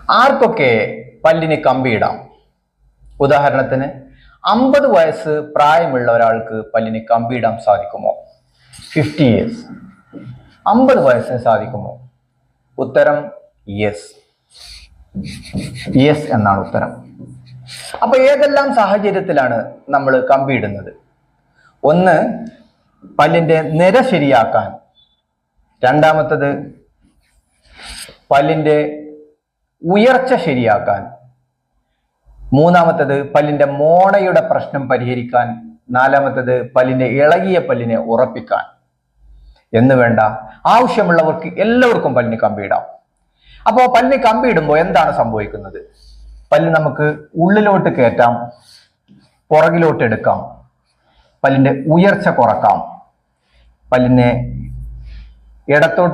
ആർക്കൊക്കെ പല്ലിന് കമ്പിയിടാം? ഉദാഹരണത്തിന് 50 വയസ്സ് പ്രായമുള്ള ഒരാൾക്ക് പല്ലിന് കമ്പിയിടാൻ സാധിക്കുമോ? 50 ഇയേഴ്സ്, 50 വയസ്സിന് സാധിക്കുമോ? ഉത്തരം യെസ്, യെസ് എന്നാണ് ഉത്തരം. അപ്പൊ ഏതെല്ലാം സാഹചര്യത്തിലാണ് നമ്മൾ കമ്പിയിടുന്നത്? ഒന്ന്, പല്ലിന്റെ നിര ശരിയാക്കാൻ. രണ്ടാമത്തത്, പല്ലിന്റെ ഉയർച്ച ശരിയാക്കാൻ. മൂന്നാമത്തത്, പല്ലിന്റെ മോണയുടെ പ്രശ്നം പരിഹരിക്കാൻ. നാലാമത്തത്, പല്ലിന്റെ ഇളകിയ പല്ലിനെ ഉറപ്പിക്കാൻ. എന്ന് വേണ്ട, ആവശ്യമുള്ളവർക്ക് എല്ലാവർക്കും പല്ലിന് കമ്പിയിടാം. അപ്പോ പല്ലിന് കമ്പിയിടുമ്പോൾ എന്താണ് സംഭവിക്കുന്നത്? പല്ല് നമുക്ക് ഉള്ളിലോട്ട് കയറ്റാം, പുറകിലോട്ട് എടുക്കാം, പല്ലിന്റെ ഉയർച്ച കുറക്കാം, പല്ലിനെ ഇടത്തോട്ട്